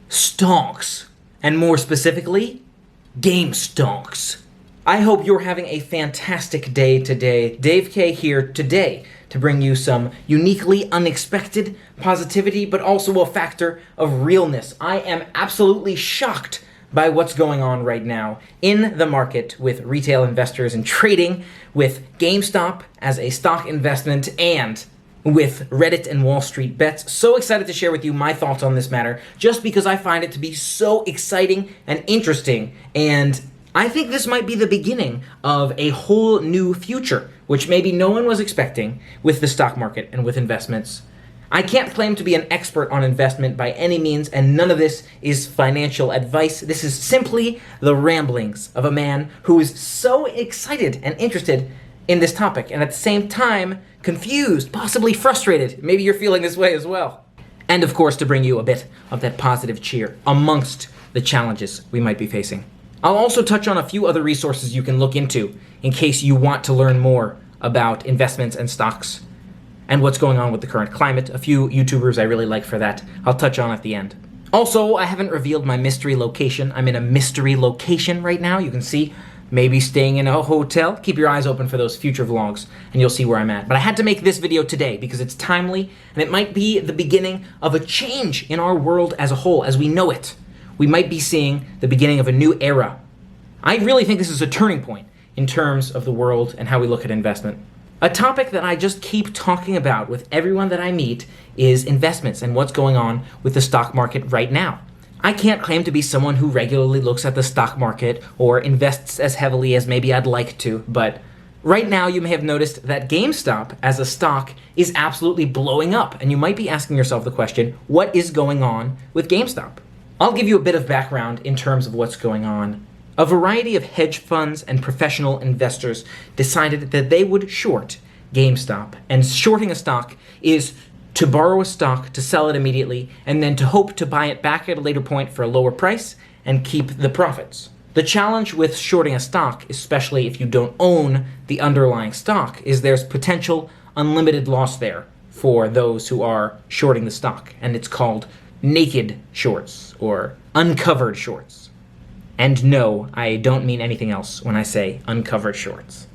stonks, and more specifically, game stonks. I hope you're having a fantastic day today. Dave K here today to bring you some uniquely unexpected positivity, but also a factor of realness. I am absolutely shocked by what's going on right now in the market with retail investors and trading, with GameStop as a stock investment, and with Reddit and Wall Street bets. So excited to share with you my thoughts on this matter, just because I find it to be so exciting and interesting, and I think this might be the beginning of a whole new future, which maybe no one was expecting with the stock market and with investments. I can't claim to be an expert on investment by any means, and none of this is financial advice. This is simply the ramblings of a man who is so excited and interested in this topic, and at the same time, confused, possibly frustrated. Maybe you're feeling this way as well. And of course, to bring you a bit of that positive cheer amongst the challenges we might be facing. I'll also touch on a few other resources you can look into in case you want to learn more about investments and stocks and what's going on with the current climate. A few YouTubers I really like for that I'll touch on at the end. Also, I haven't revealed my mystery location. I'm in a mystery location right now. You can see, maybe staying in a hotel. Keep your eyes open for those future vlogs and you'll see where I'm at. But I had to make this video today because it's timely and it might be the beginning of a change in our world as a whole, as we know it. We might be seeing the beginning of a new era. I really think this is a turning point in terms of the world and how we look at investment. A topic that I just keep talking about with everyone that I meet is investments and what's going on with the stock market right now. I can't claim to be someone who regularly looks at the stock market or invests as heavily as maybe I'd like to, but right now you may have noticed that GameStop as a stock is absolutely blowing up, and you might be asking yourself the question, what is going on with GameStop? I'll give you a bit of background in terms of what's going on. A variety of hedge funds and professional investors decided that they would short GameStop, and shorting a stock is to borrow a stock, to sell it immediately, and then to hope to buy it back at a later point for a lower price and keep the profits. The challenge with shorting a stock, especially if you don't own the underlying stock, is there's potential unlimited loss there for those who are shorting the stock, and it's called naked shorts or uncovered shorts. And no, I don't mean anything else when I say uncovered shorts.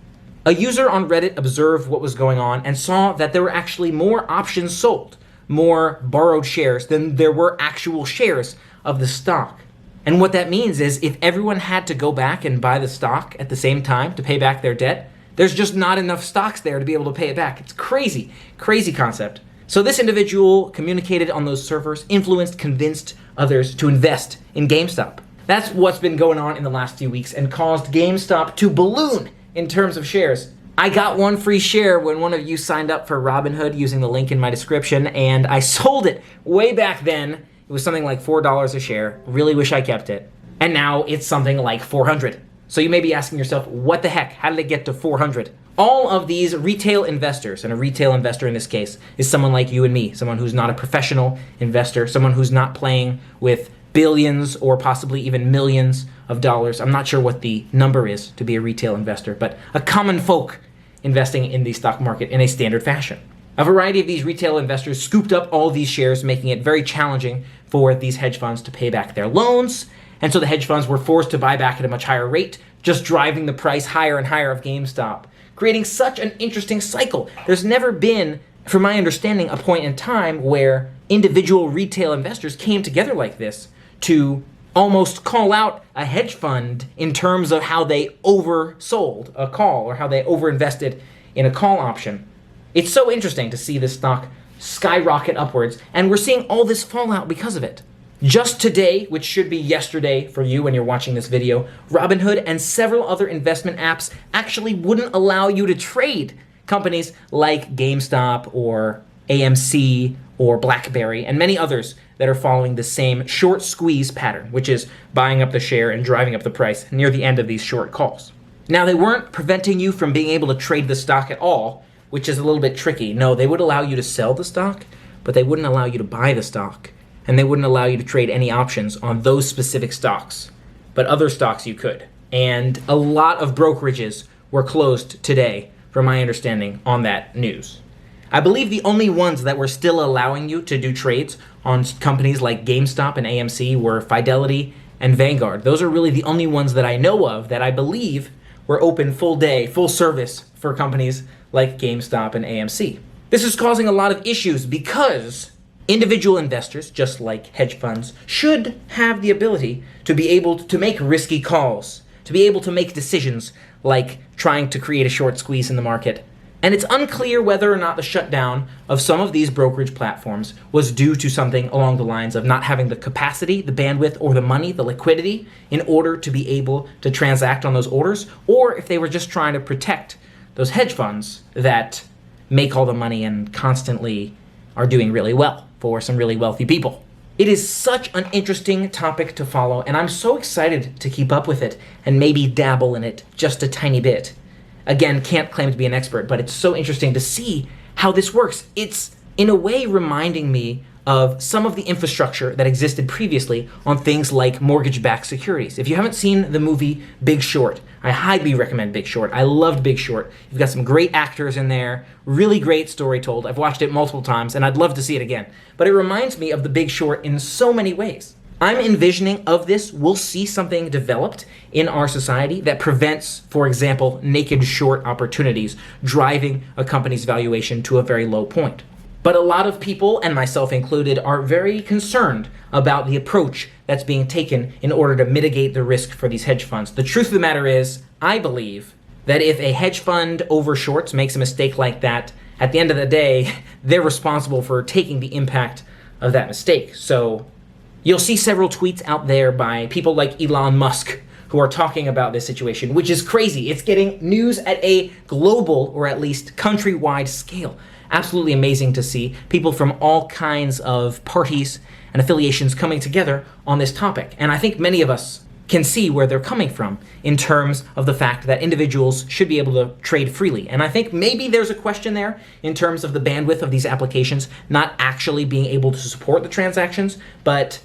A user on Reddit observed what was going on and saw that there were actually more options sold, more borrowed shares than there were actual shares of the stock. And what that means is if everyone had to go back and buy the stock at the same time to pay back their debt, there's just not enough stocks there to be able to pay it back. It's crazy, crazy concept. So this individual communicated on those servers, influenced, convinced others to invest in GameStop. That's what's been going on in the last few weeks and caused GameStop to balloon in terms of shares. I got one free share when one of you signed up for Robinhood using the link in my description, and I sold it way back then. It was something like $4 a share. Really wish I kept it. And now it's something like 400. So you may be asking yourself, what the heck? How did it get to 400? All of these retail investors, and a retail investor in this case is someone like you and me, someone who's not a professional investor, someone who's not playing with billions or possibly even millions of dollars. I'm not sure what the number is to be a retail investor, but a common folk investing in the stock market in a standard fashion. A variety of these retail investors scooped up all these shares, making it very challenging for these hedge funds to pay back their loans. And so the hedge funds were forced to buy back at a much higher rate, just driving the price higher and higher of GameStop, creating such an interesting cycle. There's never been, from my understanding, a point in time where individual retail investors came together like this to almost call out a hedge fund in terms of how they oversold a call or how they overinvested in a call option. It's so interesting to see this stock skyrocket upwards, and we're seeing all this fallout because of it. Just today, which should be yesterday for you when you're watching this video, Robinhood and several other investment apps actually wouldn't allow you to trade companies like GameStop or AMC or BlackBerry and many others that are following the same short squeeze pattern, which is buying up the share and driving up the price near the end of these short calls. Now, they weren't preventing you from being able to trade the stock at all, which is a little bit tricky. No, they would allow you to sell the stock, but they wouldn't allow you to buy the stock. And they wouldn't allow you to trade any options on those specific stocks. But other stocks you could. And a lot of brokerages were closed today, from my understanding, on that news. I believe the only ones that were still allowing you to do trades on companies like GameStop and AMC were Fidelity and Vanguard. Those are really the only ones that I know of that I believe were open full day, full service for companies like GameStop and AMC. This is causing a lot of issues because individual investors, just like hedge funds, should have the ability to be able to make risky calls, to be able to make decisions like trying to create a short squeeze in the market. And it's unclear whether or not the shutdown of some of these brokerage platforms was due to something along the lines of not having the capacity, the bandwidth, or the money, the liquidity, in order to be able to transact on those orders, or if they were just trying to protect those hedge funds that make all the money and constantly are doing really well for some really wealthy people. It is such an interesting topic to follow, and I'm so excited to keep up with it and maybe dabble in it just a tiny bit. Again, can't claim to be an expert, but it's so interesting to see how this works. It's, in a way, reminding me of some of the infrastructure that existed previously on things like mortgage-backed securities. If you haven't seen the movie Big Short, I highly recommend Big Short. I loved Big Short. You've got some great actors in there, really great story told. I've watched it multiple times, and I'd love to see it again. But it reminds me of the Big Short in so many ways. I'm envisioning of this, we'll see something developed in our society that prevents, for example, naked short opportunities driving a company's valuation to a very low point. But a lot of people, and myself included, are very concerned about the approach that's being taken in order to mitigate the risk for these hedge funds. The truth of the matter is, I believe that if a hedge fund overshorts, makes a mistake like that, at the end of the day, they're responsible for taking the impact of that mistake. So you'll see several tweets out there by people like Elon Musk who are talking about this situation, which is crazy. It's getting news at a global, or at least countrywide scale. Absolutely amazing to see people from all kinds of parties and affiliations coming together on this topic. And I think many of us can see where they're coming from in terms of the fact that individuals should be able to trade freely. And I think maybe there's a question there in terms of the bandwidth of these applications not actually being able to support the transactions, but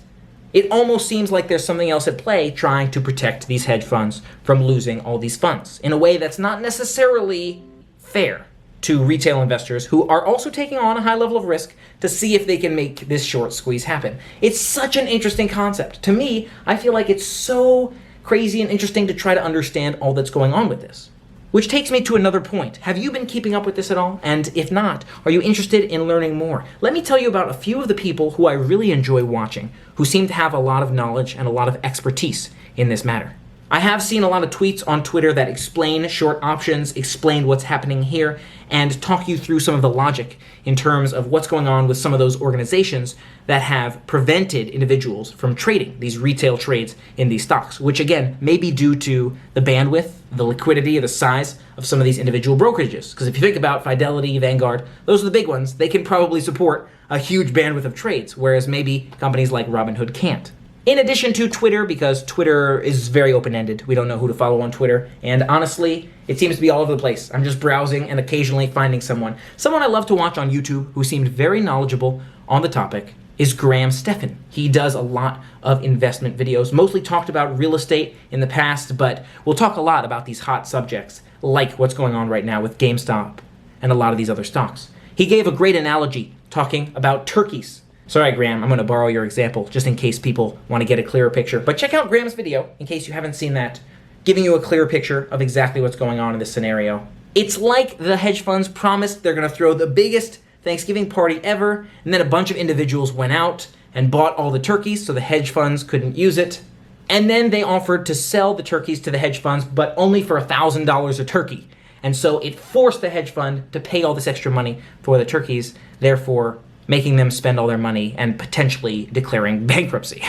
it almost seems like there's something else at play trying to protect these hedge funds from losing all these funds in a way that's not necessarily fair to retail investors who are also taking on a high level of risk to see if they can make this short squeeze happen. It's such an interesting concept. To me, I feel like it's so crazy and interesting to try to understand all that's going on with this. Which takes me to another point. Have you been keeping up with this at all? And if not, are you interested in learning more? Let me tell you about a few of the people who I really enjoy watching, who seem to have a lot of knowledge and a lot of expertise in this matter. I have seen a lot of tweets on Twitter that explain short options, explain what's happening here, and talk you through some of the logic in terms of what's going on with some of those organizations that have prevented individuals from trading these retail trades in these stocks, which again may be due to the bandwidth, the liquidity, the size of some of these individual brokerages. Because if you think about Fidelity, Vanguard, those are the big ones. They can probably support a huge bandwidth of trades, whereas maybe companies like Robinhood can't. In addition to Twitter, because Twitter is very open-ended. We don't know who to follow on Twitter. And honestly, it seems to be all over the place. I'm just browsing and occasionally finding someone. Someone I love to watch on YouTube who seemed very knowledgeable on the topic is Graham Stephan. He does a lot of investment videos, mostly talked about real estate in the past, but we'll talk a lot about these hot subjects, like what's going on right now with GameStop and a lot of these other stocks. He gave a great analogy talking about turkeys. Sorry, Graham, I'm going to borrow your example just in case people want to get a clearer picture. But check out Graham's video in case you haven't seen that, giving you a clearer picture of exactly what's going on in this scenario. It's like the hedge funds promised they're going to throw the biggest Thanksgiving party ever, and then a bunch of individuals went out and bought all the turkeys so the hedge funds couldn't use it. And then they offered to sell the turkeys to the hedge funds, but only for $1,000 a turkey. And so it forced the hedge fund to pay all this extra money for the turkeys, therefore making them spend all their money and potentially declaring bankruptcy.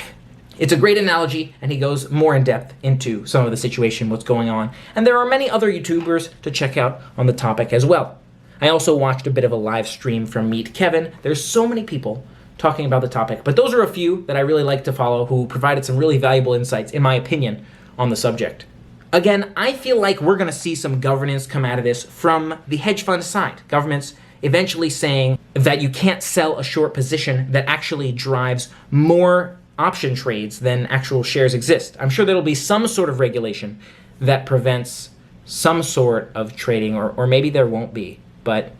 It's a great analogy, and he goes more in depth into some of the situation, what's going on. And there are many other YouTubers to check out on the topic as well. I also watched a bit of a live stream from Meet Kevin. There's so many people talking about the topic, but those are a few that I really like to follow who provided some really valuable insights, in my opinion, on the subject. Again, I feel like we're going to see some governance come out of this from the hedge fund side. Governments eventually saying that you can't sell a short position that actually drives more option trades than actual shares exist. I'm sure there'll be some sort of regulation that prevents some sort of trading, or maybe there won't be. But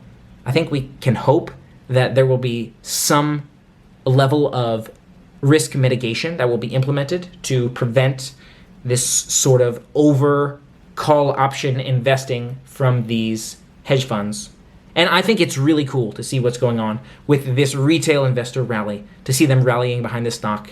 I think we can hope that there will be some level of risk mitigation that will be implemented to prevent this sort of over call option investing from these hedge funds. And I think it's really cool to see what's going on with this retail investor rally, to see them rallying behind this stock.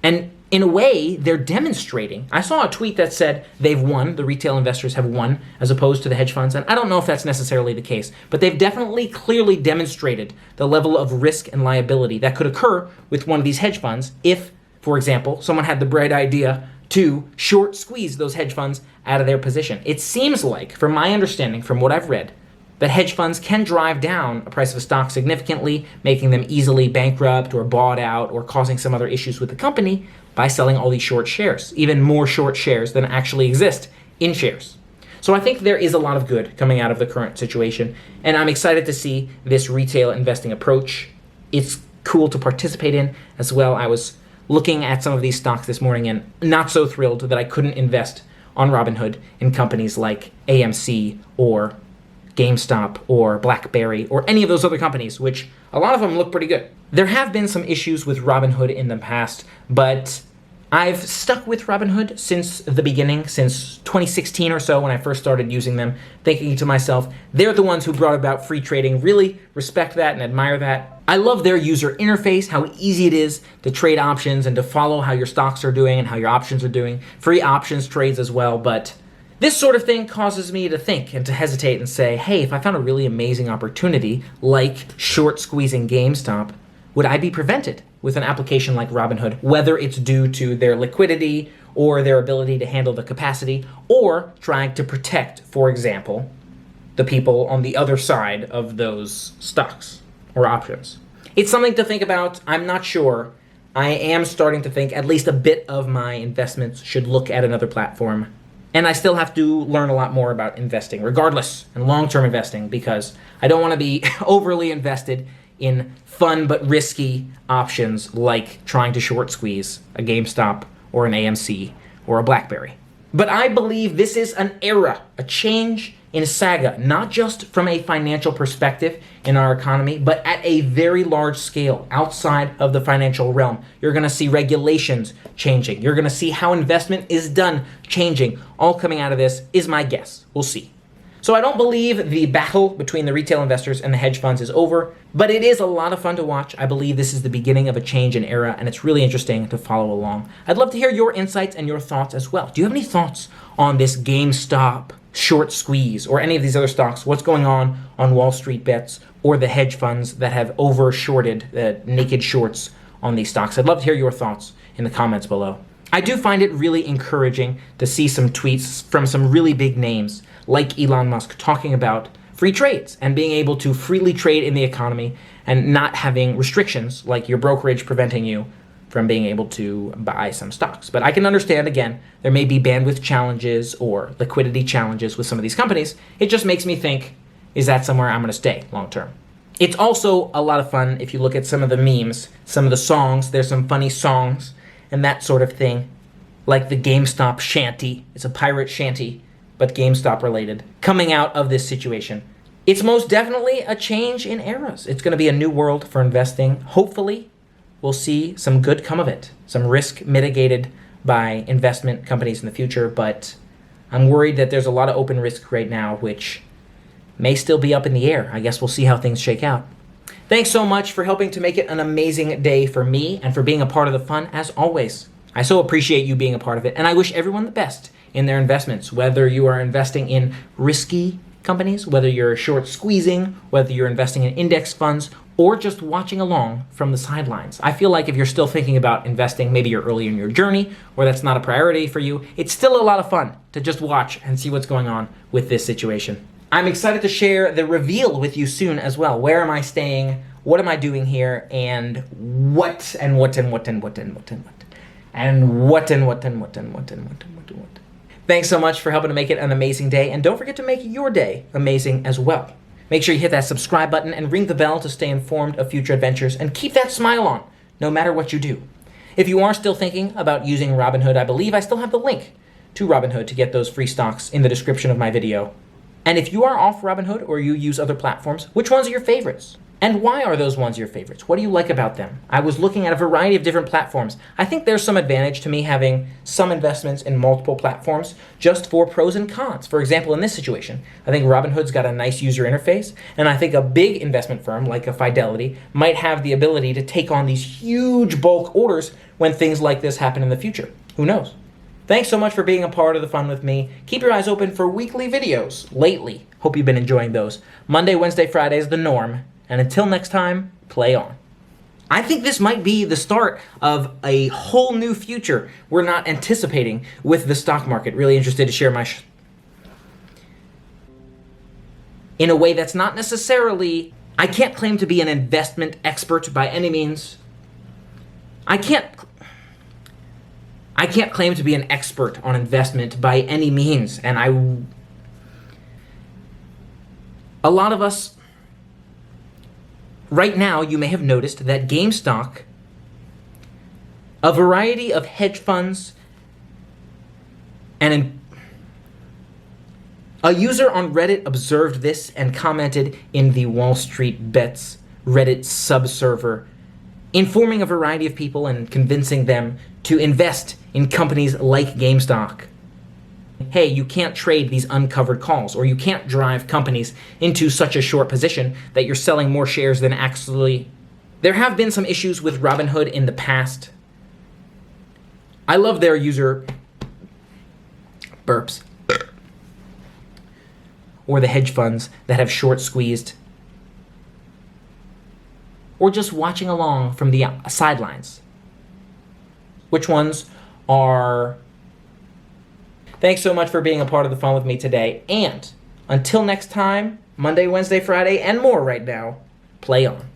And in a way, they're demonstrating. I saw a tweet that said they've won, the retail investors have won, as opposed to the hedge funds. And I don't know if that's necessarily the case, but they've definitely clearly demonstrated the level of risk and liability that could occur with one of these hedge funds if, for example, someone had the bright idea to short squeeze those hedge funds out of their position. It seems like, from my understanding, from what I've read, that hedge funds can drive down a price of a stock significantly, making them easily bankrupt or bought out or causing some other issues with the company by selling all these short shares, even more short shares than actually exist in shares. So I think there is a lot of good coming out of the current situation, and I'm excited to see this retail investing approach. It's cool to participate in as well. I was looking at some of these stocks this morning and not so thrilled that I couldn't invest on Robinhood in companies like AMC or Gamestop or BlackBerry or any of those other companies, which a lot of them look pretty good. There have been some issues with Robinhood in the past, but I've stuck with Robinhood since the beginning, since 2016 or so when I first started using them, thinking to myself, they're the ones who brought about free trading. Really respect that and admire that. I love their user interface, how easy it is to trade options and to follow how your stocks are doing and how your options are doing. Free options trades as well, but this sort of thing causes me to think and to hesitate and say, hey, if I found a really amazing opportunity like short squeezing GameStop, would I be prevented with an application like Robinhood, whether it's due to their liquidity or their ability to handle the capacity, or trying to protect, for example, the people on the other side of those stocks or options? It's something to think about. I'm not sure. I am starting to think at least a bit of my investments should look at another platform. And I still have to learn a lot more about investing, regardless, and long-term investing, because I don't want to be overly invested in fun but risky options like trying to short squeeze a GameStop or an AMC or a BlackBerry. But I believe this is an era, a change in saga, not just from a financial perspective in our economy, but at a very large scale outside of the financial realm. You're going to see regulations changing. You're going to see how investment is done changing. All coming out of this is my guess. We'll see. So I don't believe the battle between the retail investors and the hedge funds is over, but it is a lot of fun to watch. I believe this is the beginning of a change in era, and it's really interesting to follow along. I'd love to hear your insights and your thoughts as well. Do you have any thoughts on this GameStop short squeeze or any of these other stocks? What's going on Wall Street bets or the hedge funds that have over shorted the naked shorts on these stocks? I'd love to hear your thoughts in the comments below. I do find it really encouraging to see some tweets from some really big names like Elon Musk talking about free trades and being able to freely trade in the economy and not having restrictions like your brokerage preventing you from being able to buy some stocks. But I can understand, again, there may be bandwidth challenges or liquidity challenges with some of these companies. It just makes me think, is that somewhere I'm going to stay long term? It's also a lot of fun if you look at some of the memes, some of the songs. There's some funny songs and that sort of thing, like the GameStop shanty. It's a pirate shanty, but GameStop related, coming out of this situation. It's most definitely a change in eras. It's going to be a new world for investing. Hopefully, we'll see some good come of it, some risk mitigated by investment companies in the future, but I'm worried that there's a lot of open risk right now, which may still be up in the air. I guess we'll see how things shake out. Thanks so much for helping to make it an amazing day for me and for being a part of the fun, as always. I so appreciate you being a part of it, and I wish everyone the best in their investments, whether you are investing in risky companies, whether you're short squeezing, whether you're investing in index funds, or just watching along from the sidelines. I feel like if you're still thinking about investing, maybe you're early in your journey, or that's not a priority for you, it's still a lot of fun to just watch and see what's going on with this situation. I'm excited to share the reveal with you soon as well. Where am I staying? What am I doing here? And what. Thanks so much for helping to make it an amazing day, and don't forget to make your day amazing as well. Make sure you hit that subscribe button and ring the bell to stay informed of future adventures, and keep that smile on, no matter what you do. If you are still thinking about using Robinhood, I believe I still have the link to Robinhood to get those free stocks in the description of my video. And if you are off Robinhood or you use other platforms, which ones are your favorites? And why are those ones your favorites? What do you like about them? I was looking at a variety of different platforms. I think there's some advantage to me having some investments in multiple platforms just for pros and cons. For example, in this situation, I think Robinhood's got a nice user interface, and I think a big investment firm like a Fidelity might have the ability to take on these huge bulk orders when things like this happen in the future. Who knows? Thanks so much for being a part of the fun with me. Keep your eyes open for weekly videos lately. Hope you've been enjoying those. Monday, Wednesday, Friday is the norm. And until next time, play on. I think this might be the start of a whole new future we're not anticipating with the stock market. Really interested to share my in a way that's not necessarily... I can't claim to be an investment expert by any means. I can't claim to be an expert on investment by any means. And a lot of us... Right now, you may have noticed that Gamestop, a variety of hedge funds, and a user on Reddit observed this and commented in the Wall Street Bets Reddit subserver, informing a variety of people and convincing them to invest in companies like Gamestop. Hey, you can't trade these uncovered calls, or you can't drive companies into such a short position that you're selling more shares than actually... There have been some issues with Robinhood in the past. I love their user burps. Or the hedge funds that have short squeezed. Or just watching along from the sidelines. Which ones are... Thanks so much for being a part of the fun with me today. And until next time, Monday, Wednesday, Friday, and more right now, play on.